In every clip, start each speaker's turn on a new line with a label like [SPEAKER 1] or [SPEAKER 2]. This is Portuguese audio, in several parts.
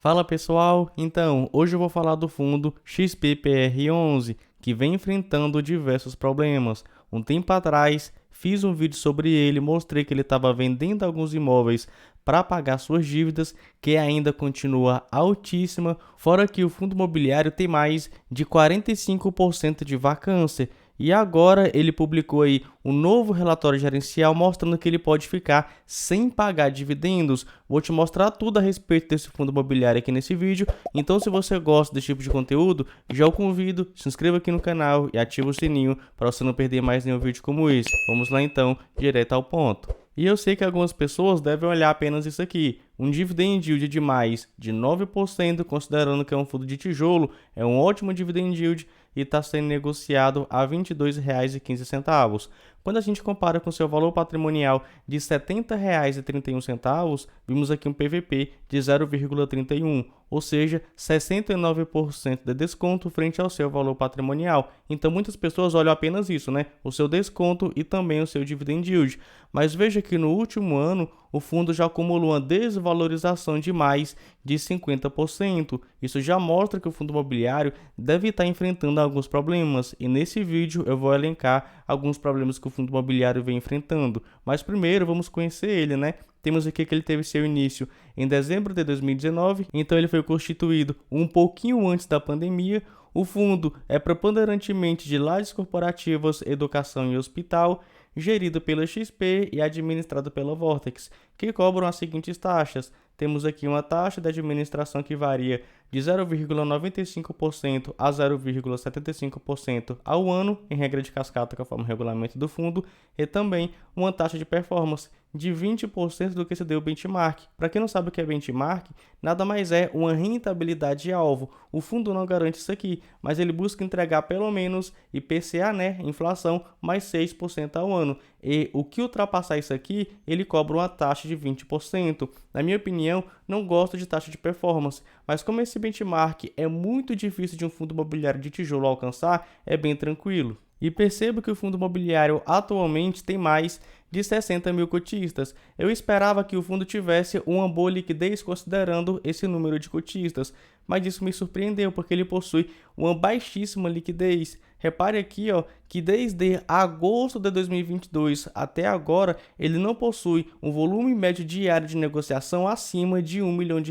[SPEAKER 1] Fala pessoal, então hoje eu vou falar do fundo XPPR11 que vem enfrentando diversos problemas. Um tempo atrás fiz um vídeo sobre ele, mostrei que ele estava vendendo alguns imóveis para pagar suas dívidas, que ainda continua altíssima, fora que o fundo imobiliário tem mais de 45% de vacância. E agora ele publicou aí um novo relatório gerencial mostrando que ele pode ficar sem pagar dividendos. Vou te mostrar tudo a respeito desse fundo imobiliário aqui nesse vídeo. Então, se você gosta desse tipo de conteúdo, já o convido, se inscreva aqui no canal e ative o sininho para você não perder mais nenhum vídeo como esse. Vamos lá então, direto ao ponto. E eu sei que algumas pessoas devem olhar apenas isso aqui. Um dividend yield de mais de 9%, considerando que é um fundo de tijolo, é um ótimo dividend yield e está sendo negociado a R$ 22,15. Quando a gente compara com seu valor patrimonial de R$ 70,31, vimos aqui um PVP de 0,31, ou seja, 69% de desconto frente ao seu valor patrimonial. Então muitas pessoas olham apenas isso, né? O seu desconto e também o seu dividend yield. Mas veja que no último ano o fundo já acumulou uma desvalorização de mais de 50%. Isso já mostra que o fundo imobiliário deve estar enfrentando alguns problemas, e nesse vídeo eu vou elencar alguns problemas que o fundo imobiliário vem enfrentando. Mas primeiro vamos conhecer ele, né? Temos aqui que ele teve seu início em dezembro de 2019, então ele foi constituído um pouquinho antes da pandemia. O fundo é preponderantemente de lajes corporativas, educação e hospital, gerido pela XP e administrado pela Vortex, que cobram as seguintes taxas. Temos aqui uma taxa de administração que varia de 0,95% a 0,75% ao ano, em regra de cascata, conforme o regulamento do fundo, e também uma taxa de performance de 20% do que se deu o benchmark. Para quem não sabe o que é benchmark, nada mais é uma rentabilidade alvo. O fundo não garante isso aqui, mas ele busca entregar pelo menos IPCA, né, inflação, mais 6% ao ano. E o que ultrapassar isso aqui, ele cobra uma taxa de 20%. Na minha opinião, não gosto de taxa de performance, mas como esse benchmark é muito difícil de um fundo imobiliário de tijolo alcançar, é bem tranquilo. E percebo que o fundo imobiliário atualmente tem mais de 60 mil cotistas. Eu esperava que o fundo tivesse uma boa liquidez considerando esse número de cotistas, mas isso me surpreendeu porque ele possui uma baixíssima liquidez. Repare aqui, que desde agosto de 2022 até agora, ele não possui um volume médio diário de negociação acima de R$ 1 milhão.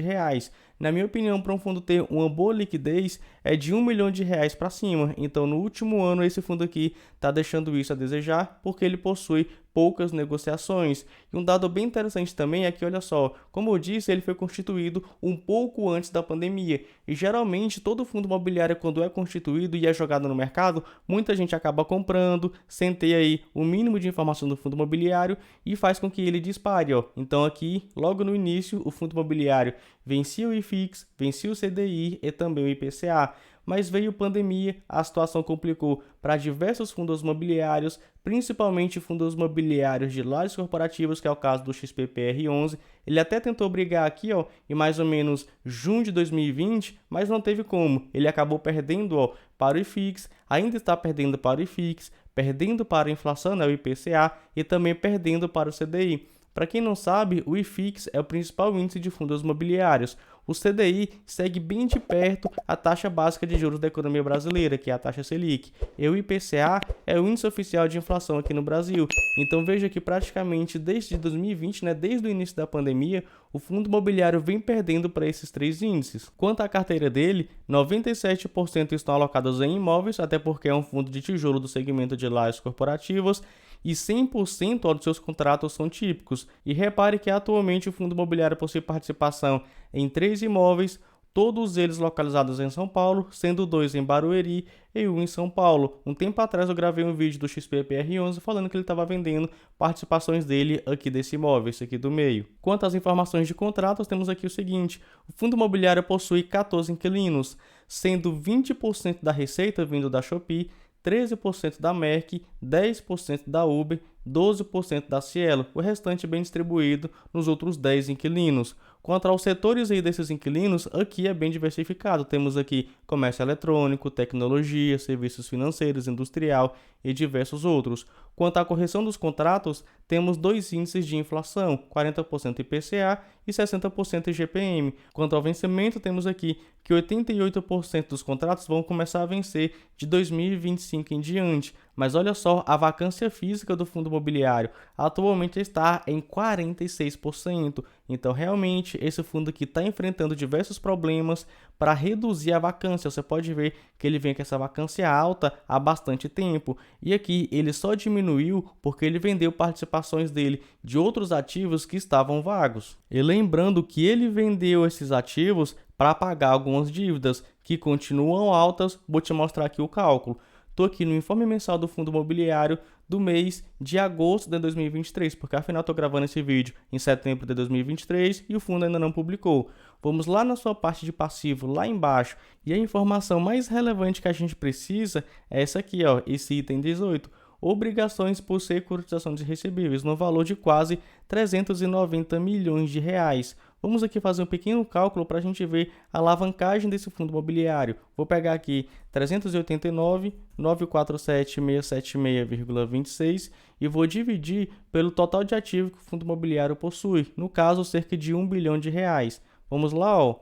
[SPEAKER 1] Na minha opinião, para um fundo ter uma boa liquidez, é de R$ 1 milhão para cima. Então, no último ano, esse fundo aqui está deixando isso a desejar, porque ele possui poucas negociações. E um dado bem interessante também é que, olha só, como eu disse, ele foi constituído um pouco antes da pandemia. E geralmente, todo fundo imobiliário, quando é constituído e é jogado no mercado, muita gente acaba comprando, sem ter aí o mínimo de informação do fundo imobiliário, e faz com que ele dispare. Então, aqui, logo no início, o fundo imobiliário vencia o IFIX, vencia o CDI e também o IPCA. Mas veio pandemia, a situação complicou para diversos fundos imobiliários, principalmente fundos imobiliários de lajes corporativos, que é o caso do XPPR11. Ele até tentou brigar aqui, em mais ou menos junho de 2020, mas não teve como. Ele acabou perdendo, para o IFIX, ainda está perdendo para o IFIX, perdendo para a inflação, né, o IPCA, e também perdendo para o CDI. Para quem não sabe, o IFIX é o principal índice de fundos imobiliários. O CDI segue bem de perto a taxa básica de juros da economia brasileira, que é a taxa Selic. E o IPCA é o índice oficial de inflação aqui no Brasil. Então veja que praticamente desde 2020, né, desde o início da pandemia, o fundo imobiliário vem perdendo para esses três índices. Quanto à carteira dele, 97% estão alocados em imóveis, até porque é um fundo de tijolo do segmento de lajes corporativas, e 100% dos seus contratos são típicos. E repare que atualmente o fundo imobiliário possui participação em 3 imóveis, todos eles localizados em São Paulo, sendo 2 em Barueri e 1 em São Paulo. Um tempo atrás eu gravei um vídeo do XPPR11 falando que ele estava vendendo participações dele aqui desse imóvel, esse aqui do meio. Quanto às informações de contratos, temos aqui o seguinte: o fundo imobiliário possui 14 inquilinos, sendo 20% da receita vindo da Shopee, 13% da Merck, 10% da Uber, 12% da Cielo, o restante bem distribuído nos outros 10 inquilinos. Quanto aos setores aí desses inquilinos, aqui é bem diversificado. Temos aqui comércio eletrônico, tecnologia, serviços financeiros, industrial e diversos outros. Quanto à correção dos contratos, temos dois índices de inflação, 40% IPCA e 60% IGPM. Quanto ao vencimento, temos aqui que 88% dos contratos vão começar a vencer de 2025 em diante. Mas olha só, a vacância física do fundo imobiliário atualmente está em 46%. Então, realmente, esse fundo aqui está enfrentando diversos problemas para reduzir a vacância. Você pode ver que ele vem com essa vacância alta há bastante tempo. E aqui ele só diminuiu porque ele vendeu participações dele de outros ativos que estavam vagos. E lembrando que ele vendeu esses ativos para pagar algumas dívidas que continuam altas. Vou te mostrar aqui o cálculo. Estou aqui no informe mensal do fundo imobiliário do mês de agosto de 2023, porque afinal estou gravando esse vídeo em setembro de 2023 e o fundo ainda não publicou. Vamos lá na sua parte de passivo, lá embaixo, e a informação mais relevante que a gente precisa é essa aqui, ó, esse item 18. Obrigações por securitização de recebíveis, no valor de quase 390 milhões de reais. Vamos aqui fazer um pequeno cálculo para a gente ver a alavancagem desse fundo imobiliário. Vou pegar aqui 389.947.676,26 e vou dividir pelo total de ativos que o fundo imobiliário possui. No caso, cerca de 1 bilhão de reais. Vamos lá, ó.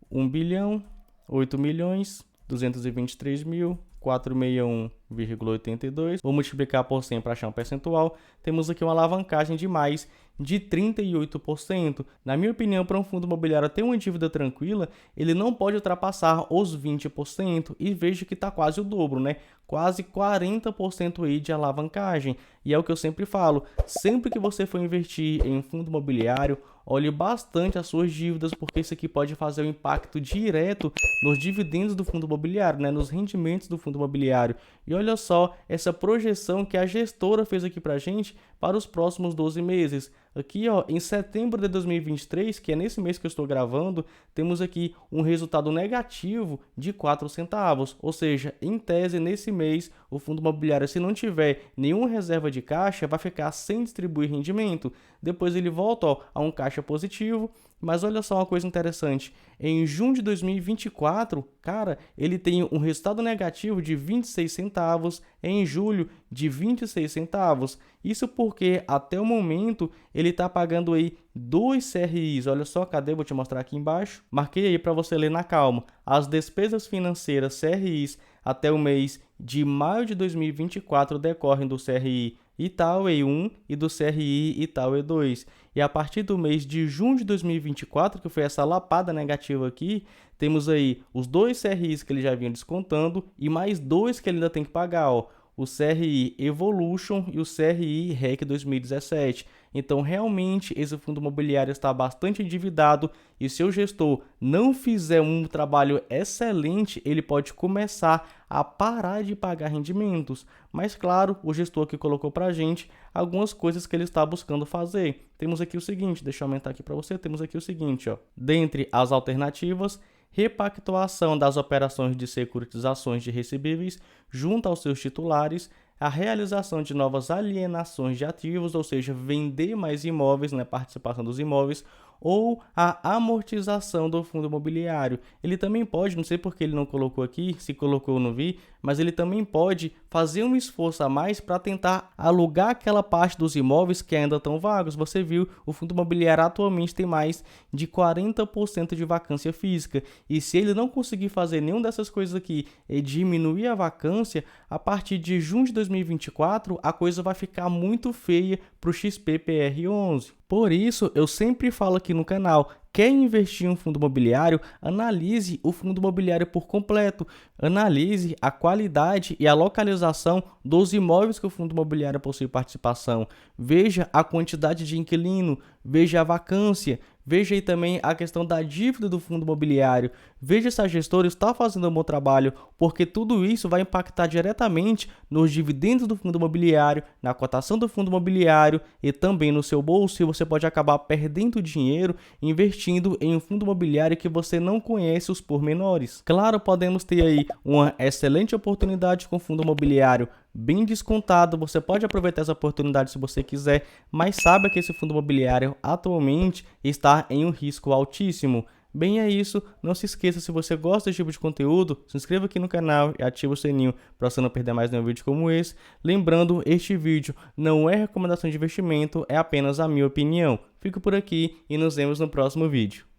[SPEAKER 1] 1 bilhão, 8 milhões, 223 mil. 461,82. Vou multiplicar por 100 para achar um percentual. Temos aqui uma alavancagem de mais de 38%. Na minha opinião, para um fundo imobiliário ter uma dívida tranquila, ele não pode ultrapassar os 20%. E veja que está quase o dobro, né? Quase 40% aí de alavancagem. E é o que eu sempre falo, sempre que você for investir em um fundo imobiliário, olhe bastante as suas dívidas, porque isso aqui pode fazer um impacto direto nos dividendos do fundo imobiliário, né? Nos rendimentos do fundo imobiliário. E olha só essa projeção que a gestora fez aqui para a gente para os próximos 12 meses. Aqui, ó, em setembro de 2023, que é nesse mês que eu estou gravando, temos aqui um resultado negativo de 4 centavos. Ou seja, em tese, nesse mês, o fundo imobiliário, se não tiver nenhuma reserva de caixa, vai ficar sem distribuir rendimento. Depois ele volta, ó, a um caixa positivo. Mas olha só uma coisa interessante, em junho de 2024, cara, ele tem um resultado negativo de 26 centavos, em julho de 26 centavos. Isso porque até o momento ele está pagando aí 2 CRIs, olha só, cadê? Vou te mostrar aqui embaixo. Marquei aí para você ler na calma. As despesas financeiras CRIs até o mês de maio de 2024 decorrem do CRI Itaú E1 e do CRI Itaú E2. E a partir do mês de junho de 2024, que foi essa lapada negativa aqui, temos aí os 2 CRIs que ele já vinha descontando e mais 2 que ele ainda tem que pagar, ó. O CRI Evolution e o CRI REC 2017. Então, realmente, esse fundo imobiliário está bastante endividado e se o gestor não fizer um trabalho excelente, ele pode começar a parar de pagar rendimentos. Mas, claro, o gestor aqui colocou para a gente algumas coisas que ele está buscando fazer. Temos aqui o seguinte, deixa eu aumentar aqui para você, temos aqui o seguinte, ó. Dentre as alternativas, repactuação das operações de securitizações de recebíveis junto aos seus titulares, a realização de novas alienações de ativos, ou seja, vender mais imóveis, né, participação dos imóveis, ou a amortização do fundo imobiliário. Ele também pode, não sei porque ele não colocou aqui, se colocou eu não vi, mas ele também pode fazer um esforço a mais para tentar alugar aquela parte dos imóveis que ainda estão vagos. Você viu, o fundo imobiliário atualmente tem mais de 40% de vacância física. E se ele não conseguir fazer nenhuma dessas coisas aqui e diminuir a vacância, a partir de junho de 2024, a coisa vai ficar muito feia para o XPPR11. Por isso, eu sempre falo aqui no canal, quer investir em um fundo imobiliário, analise o fundo imobiliário por completo, analise a qualidade e a localização dos imóveis que o fundo imobiliário possui participação, veja a quantidade de inquilino, veja a vacância, veja aí também a questão da dívida do fundo imobiliário, veja se a gestora está fazendo um bom trabalho, porque tudo isso vai impactar diretamente nos dividendos do fundo imobiliário, na cotação do fundo imobiliário e também no seu bolso, e você pode acabar perdendo dinheiro investindo em um fundo imobiliário que você não conhece os pormenores. Claro, podemos ter aí uma excelente oportunidade com fundo imobiliário bem descontado. Você pode aproveitar essa oportunidade se você quiser, mas saiba que esse fundo imobiliário atualmente está em um risco altíssimo. Bem, é isso. Não se esqueça, se você gosta desse tipo de conteúdo, se inscreva aqui no canal e ative o sininho para você não perder mais nenhum vídeo como esse. Lembrando, este vídeo não é recomendação de investimento, é apenas a minha opinião. Fico por aqui e nos vemos no próximo vídeo.